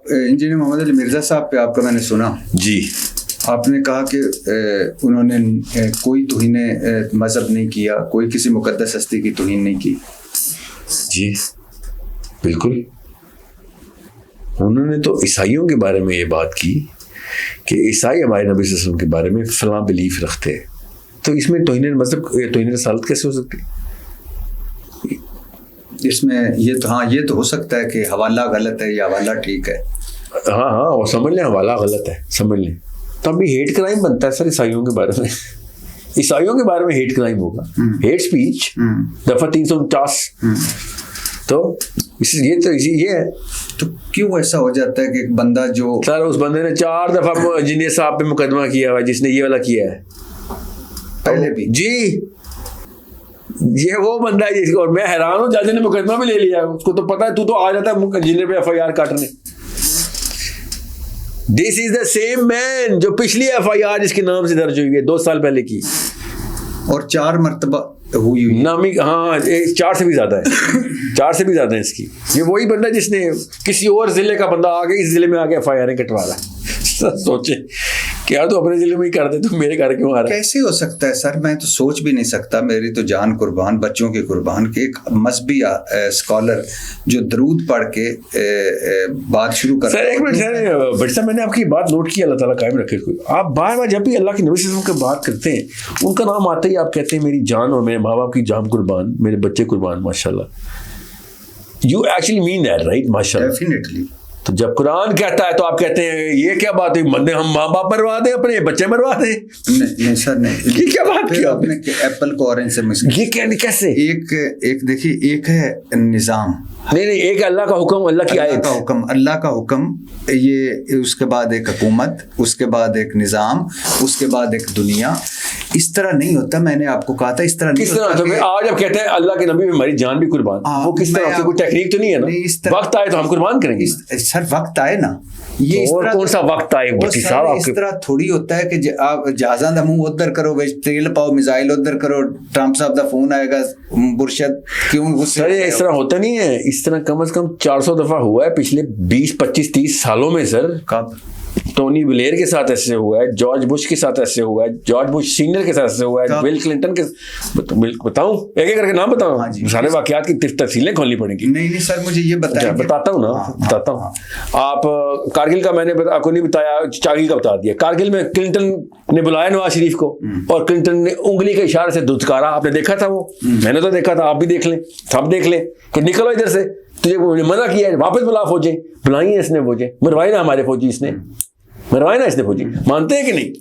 Engineer محمد علی مرزا صاحب پہ آپ کا میں نے سنا جی، آپ نے کہا کہ انہوں نے کوئی توہین مذہب نہیں کیا، کوئی کسی مقدس ہستی کی توہین نہیں کی. جی بالکل. انہوں نے تو عیسائیوں کے بارے میں یہ بات کی کہ عیسائی ہمارے نبی صلی اللہ علیہ وسلم کے بارے میں فلاں بلیف رکھتے ہیں، تو اس میں توہین مذہب توہین رسالت کیسے ہو سکتی؟ اس میں یہ تو ہاں یہ تو ہو سکتا ہے کہ حوالہ غلط ہے یا حوالہ ٹھیک ہے. ہاں وہ سمجھ لیں حوالہ غلط ہے، سمجھ لیں. تو ابھی ہیٹ کرائم بنتا ہے سر عیسائیوں کے بارے میں. عیسائیوں کے بارے میں ہیٹ کرائم ہوگا، ہیٹ سپیچ دفعہ 349. تو یہ ہے. تو کیوں ایسا ہو جاتا ہے کہ ایک بندہ جو سر اس بندے نے 4 دفعہ انجینئر صاحب پہ مقدمہ کیا ہوا ہے، جس نے یہ والا کیا ہے پہلے بھی. جی یہ وہ بندہ ہے جس کو، اور میں حیران ہوں جج نے مقدمہ بھی لے لیا. اس کو تو پتا ہے تو آ جاتا ہے انجینئر پہ FIR کاٹنے. دس از دا سیم مین جو پچھلی FIR جس کے نام سے درج ہوئی ہے 2 سال پہلے کی، اور 4 مرتبہ ہوئی نامی. ہاں 4 سے بھی زیادہ ہے، 4 سے بھی زیادہ ہے اس کی. یہ وہی بندہ جس نے کسی اور ضلع کا بندہ آگے اس ضلع میں آگے FIR کٹوا رہا ہے. سوچے کیا تو اپنے ضلع میں ہی کر دے تو میرے گھر کیوں آ رہا ہے؟ کیسے ہو سکتا ہے سر؟ میں تو سوچ بھی نہیں سکتا. میری تو جان قربان، بچوں کی قربان، کہ ایک مذہبی اسکالر جو درود پڑھ کے بات شروع کر. سر ایک منٹ سر، بٹ صاحب میں نے آپ کی بات نوٹ کی، اللہ تعالیٰ قائم رکھے. کوئی آپ بار بار جب بھی اللہ کے نبی صلی اللہ علیہ وسلم کی بات کرتے ہیں ان کا نام آتا ہی آپ کہتے ہیں میری جان اور میرے ماں باپ کی جان قربان، میرے بچے قربان. ماشاء اللہ، you actually man that right? ماشاء اللہ. ڈیفینیٹلی. تو جب قرآن کہتا ہے تو آپ کہتے ہیں یہ کیا بات ہے، بندے ہم ماں باپ مروا دیں، اپنے بچے مروا دیں؟ نہیں سر نہیں. یہ کیا بات کی آپ نے کہ ایپل کو اورنج سے مسک. یہ کیسے؟ ایک دیکھیے، ایک ہے نظام. نہیں ایک اللہ کا حکم، اللہ کی آیت. اللہ کا حکم، یہ اس کے بعد ایک حکومت، اس کے بعد ایک نظام، اس کے بعد ایک دنیا. اس طرح نہیں ہوتا. میں نے آپ کو کہا تھا اس طرح نہیں ہوتا. آج آپ کہتے ہیں اللہ کے نبی میں ہماری جان بھی قربان، وہ کس طرح سے؟ کوئی ٹیکنیک تو نہیں ہے نا؟ وقت آئے تو ہم قربان کریں گے. سر وقت آئے نا، یہ اور کون سا وقت آئے؟ اس طرح تھوڑی ہوتا ہے کہ آپ جہازاں دا منہ ادھر کرو، تیل پاؤ، میزائل ادھر کرو، ٹرمپ صاحب دا فون آئے گا برشد. کیوں سر اس طرح ہوتا نہیں ہے. اس طرح کم از کم 400 دفعہ ہوا ہے پچھلے 20 25 30 سالوں میں سر. کب؟ ٹونی بلیئر کے ساتھ ایسے ہوا ہے، جارج بش کے ساتھ ایسے ہوا ہے، جارج بش سینئر کے ساتھ ایسے ہوا ہے، بل کلنٹن کے. بتاؤں ایک ایک کر کے نام بتاؤں؟ سارے واقعات کی تفصیلیں کھولنی پڑیں گی. نہیں سر مجھے یہ بتاتا ہوں نا، بتاتا ہوں. آپ کارگل کا میں نے آپ کو نہیں بتایا، چاگل کا بتا دیا. کارگل میں کلنٹن نے بلایا نواز شریف کو، اور کلنٹن نے انگلی کے اشارے سے دھتکارا. آپ نے دیکھا تھا وہ؟ میں نے تو دیکھا تھا، آپ بھی دیکھ لیں، سب دیکھ لیں کہ نکلو ادھر سے، تجھے منع کیا ہے، واپس بلا فوجیں. بلائی ہیں اس نے فوجیں، مروائی نا ہمارے فوجی، اس نے مروائی نا اس نے فوجی. مانتے ہیں کہ نہیں؟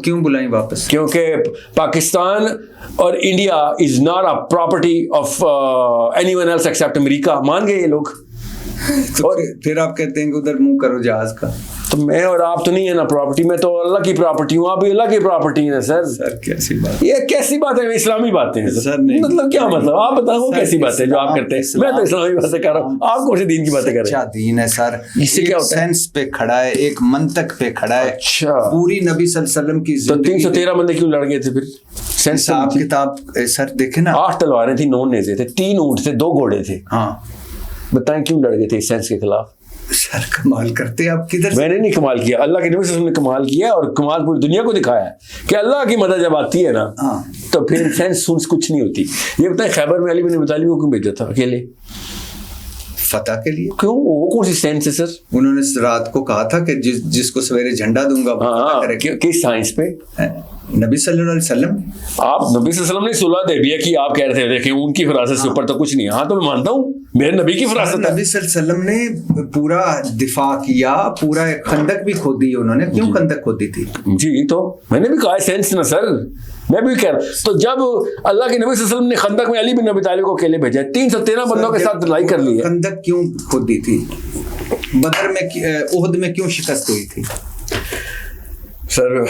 کیوں بلائیں واپس؟ کیونکہ پاکستان اور India is not a property of any one else except America. مان گئے یہ لوگ. پھر آپ کہتے ہیں کہ ادھر منہ کرو جہاز کا. تو میں اور آپ تو نہیں ہے نا پراپرٹی، میں تو اللہ کی پراپرٹی ہوں، آپ بھی اللہ کی پراپرٹی ہیں. سر کیسی بات؟ یہ کیسی بات ہے؟ اسلامی باتیں ہیں سر. نہیں مطلب کیا مطلب؟ آپ بتاؤ وہ کیسی بات ہے جو آپ کرتے ہیں؟ میں تو اسلامی باتیں کر رہا ہوں، آپ کون سی دین کی باتیں کر رہے ہیں؟ اچھا دین ہے سر. اس سے کیا ہوتا ہے؟ سینس پہ کھڑا ہے، ایک منطق پہ کھڑا ہے. اچھا پوری نبی صلی اللہ علیہ وسلم کی تو 313 بندے کیوں لڑ گئے تھے پھر؟ حساب کتاب سر دیکھیں نا. 8 تلواریں تھیں، 9 نیزے تھے، 3 اونٹ تھے، 2 گھوڑے تھے. ہاں بتائیں کیوں لڑ گئے تھے سینس کے خلاف؟ سر کمال کرتے آپ کدھر؟ میں نے نہیں کمال کیا، اللہ کے نبی صلی اللہ علیہ وسلم نے کمال کیا، اور کمال پوری دنیا کو دکھایا ہے کہ اللہ کی مدد جب آتی ہے نا تو پھر سینس سونس کچھ نہیں ہوتی. یہ بتائیں خیبر میں علی بن ابی طالب کو کیوں بھیجا تھا اکیلے؟ فتح کے لیے. کیوں؟ وہ کون سی سینس ہے سر؟ انہوں نے رات کو کہا تھا کہ جس کو سویرے جھنڈا دوں گا. کس سائنس پہ؟ نبی صلی اللہ علیہ وسلم. آپ نبی صلی اللہ علیہ وسلم نے صلح حدیبیہ کی، آپ کہہ رہے تھے دیکھیں ان کی فراست سے اوپر تو کچھ نہیں. ہاں تو میں مانتا ہوں میرے نبی کی فراست ہے. نبی صلی اللہ علیہ وسلم نے پورا دفاع کیا، پورا ایک خندق بھی کھودی انہوں نے. کیوں خندق کھودی تھی؟ جی تو میں نے بھی کہا سینس نا سر، میں بھی کہہ رہا ہوں. تو جب اللہ کے نبی صلی اللہ علیہ وسلم نے خندق میں علی بن ابی طالب کو اکیلے بھیجا، 313 بندوں کے ساتھ لڑائی کر لی ہے. خندق کیوں کھودی تھی؟ بدر میں احد میں کیوں شکست ہوئی تھی؟ سر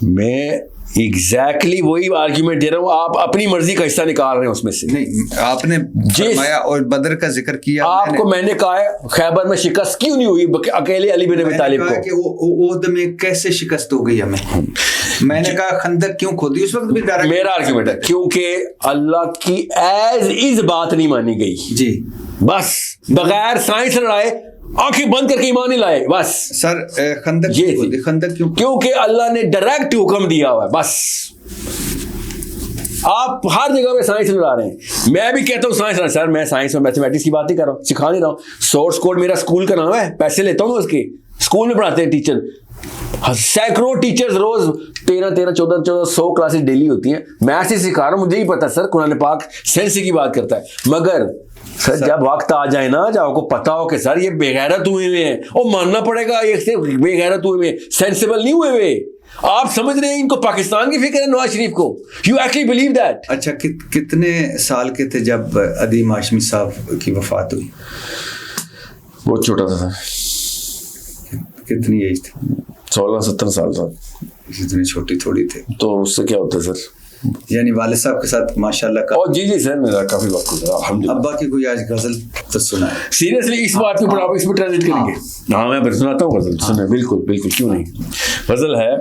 میں ایگزیکٹلی وہی آرگیومنٹ دے رہا ہوں. آپ اپنی مرضی کا حصہ نکال رہے ہیں اس میں سے. نہیں آپ نے فرمایا اور بدر کا ذکر کیا. آپ کو میں نے کہا ہے خیبر میں شکست کیوں نہیں ہوئی اکیلے علی بن ابی طالب کو؟ کہ احد میں کیسے شکست ہو گئی ہمیں. میں نے کہا خندق کیوں کھودی اس وقت بھی. میرا آرگیومنٹ ہے کیونکہ اللہ کی ایز از بات نہیں مانی گئی. جی بس بغیر سائنس لڑائے آنکھیں بند کر کے ایمان نہیں لائے بس. سر خندق کیونکہ اللہ نے ڈائریکٹ حکم دیا ہوا ہے. بس آپ ہر جگہ پہ سائنس لڑا رہے ہیں. میں بھی کہتا ہوں سائنس. سر میں سائنس اور میتھمیٹکس کی بات نہیں کر رہا ہوں, سکھا نہیں رہا ہوں. سورس کوڈ میرا اسکول کا نام ہے, پیسے لیتا ہوں اس کے. اسکول میں پڑھاتے ہیں ٹیچر, سینکڑوں ٹیچرز روز 13-14-100 کلاسز ڈیلی ہوتی ہیں. میں سے سکھا رہا ہوں, مجھے ہی پتا سر قرآن پاک سینس کی بات کرتا ہے. مگر سر جب وقت آ جائے نا, جب آپ کو پتا ہو کہ سر یہ بے غیرت ہوئے ہوئے ہیں, اور ماننا پڑے گا یہ سے بے غیرت ہوئے ہوئے, سینسیبل نہیں ہوئے ہوئے. آپ سمجھ رہے ہیں ان کو پاکستان کی فکر ہے نواز شریف کو. You actually believe that. اچھا کتنے سال کے تھے جب عدیم ہاشمی صاحب کی وفات ہوئی؟ بہت چھوٹا تھا سر. کتنی ایج تھی؟ 16-17 سال تھا. اتنی چھوٹی تھوڑی تھے تو اس سے کیا ہوتا ہے سر؟ یعنی والد صاحب کے ساتھ ماشاءاللہ کا. جی سر میرا کافی وقت گزرا الحمدللہ. ابا کی کوئی آج غزل تو سنا ہے؟ سیریسلی اس بات کے اوپر آپ اس میں ٹرانزٹ کریں گے؟ ہاں میں سناتا ہوں غزل. سنیں بالکل کیوں نہیں. غزل ہے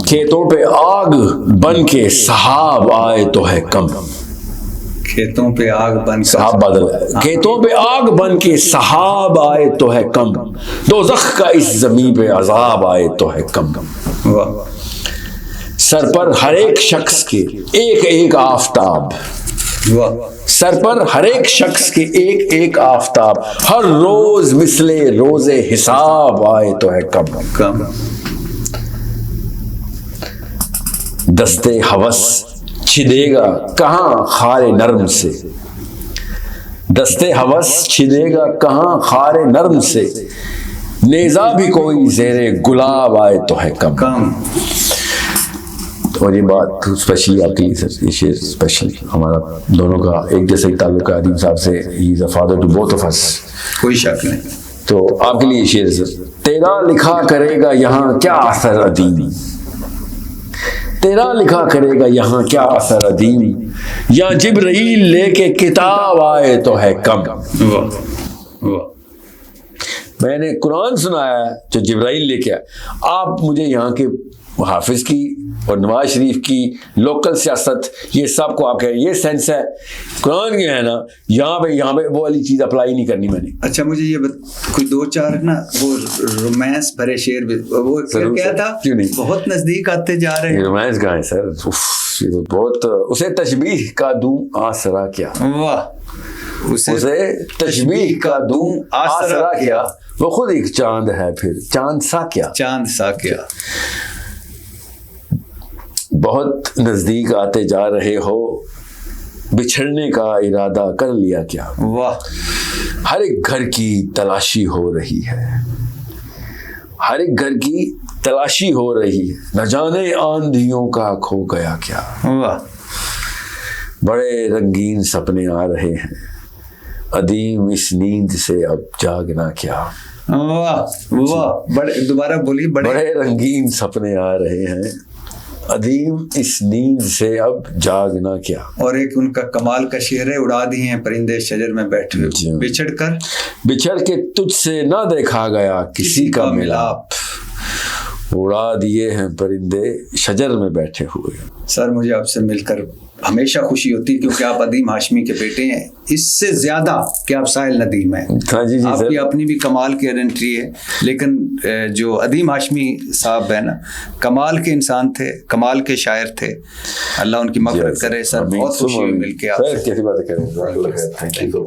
کھیتوں پہ آگ بن کے سحاب آئے تو ہے کم. کھیتوں پہ آگ بن صحاب بدل ہے. کھیتوں پہ آگ بن کے سحاب آئے تو ہے کم, دوزخ کا اس زمین پہ عذاب آئے تو ہے کم. سر پر ہر ایک شخص کے ایک ایک آفتاب, سر پر ہر ایک شخص کے ایک ایک آفتاب, ہر روز مثل روز حساب آئے تو ہے کم. دستے ہوس چھدے گا کہاں خار نرم سے, دستے ہوس چھدے گا کہاں خار نرم سے, نیزا بھی کوئی زیر گلاب آئے تو ہے کم. اور یہ بات اسپیشلی آپ کے لیے سر, یہ شعر اسپیشلی ہمارا دونوں کا ایک جیسا ہی تعلق ہے عدیم صاحب سے. He is a father to both of us, کوئی شک نہیں. تو آپ کے لیے یہ شعر سر. تیرا لکھا کرے گا یہاں کیا اثر عدیم, تیرا لکھا کرے گا یہاں کیا اثر عدیم, یا جبرائیل لے کے کتاب آئے تو ہے کم. میں نے قرآن سنایا جو جبرائیل لے کے آئے. آپ مجھے یہاں کے حافظ کی اور نواز شریف کی لوکل سیاست یہ سب کو آپ کہہ رہے ہیں یہ سینس ہے. قرآن کی ہے نا, یہاں پہ وہ والی چیز اپلائی نہیں کرنی میں نے. اچھا مجھے یہ کوئی 2-4 نا وہ رومانس بھرے شعر وہ کیا تھا, بہت نزدیک آتے جا رہے ہیں. رومانس کہاں ہے سر؟ بہت. اسے تشبیہ کا دوں آسرا کیا, واہ, اسے تشبیہ کا دوں آسرا کیا, وہ خود ایک چاند ہے پھر چاند سا کیا. بہت نزدیک آتے جا رہے ہو, بچھڑنے کا ارادہ کر لیا کیا. واہ. ہر ایک گھر کی تلاشی ہو رہی ہے, ہر ایک گھر کی تلاشی ہو رہی ہے, نہ جانے آندھیوں کا کھو گیا کیا. واہ. بڑے رنگین سپنے آ رہے ہیں, عدیم اس نیند سے اب جاگنا کیا. واہ واہ. بڑے دوبارہ بولیے. بڑے رنگین سپنے آ رہے ہیں, عدیم اس نیند سے اب جاگنا کیا. اور ایک ان کا کمال کا شعر ہے, اڑا دیے ہیں پرندے شجر میں بیٹھے ہوئے, بچھڑ کے تجھ سے نہ دیکھا گیا کسی کا ملاپ, اڑا دیے ہیں پرندے شجر میں بیٹھے ہوئے. سر مجھے آپ سے مل کر ہمیشہ خوشی ہوتی ہے کیونکہ آپ عدیم ہاشمی کے بیٹے ہیں, اس سے زیادہ کہ آپ ساحل ندیم ہیں. آپ کی اپنی بھی کمال کی آئیڈینٹی ہے, لیکن جو عدیم ہاشمی صاحب ہیں نا, کمال کے انسان تھے, کمال کے شاعر تھے. اللہ ان کی مغفرت کرے. سر بہت خوشی ہوئی مل کے آپ سے. کیسی باتیں کریں. Thank you.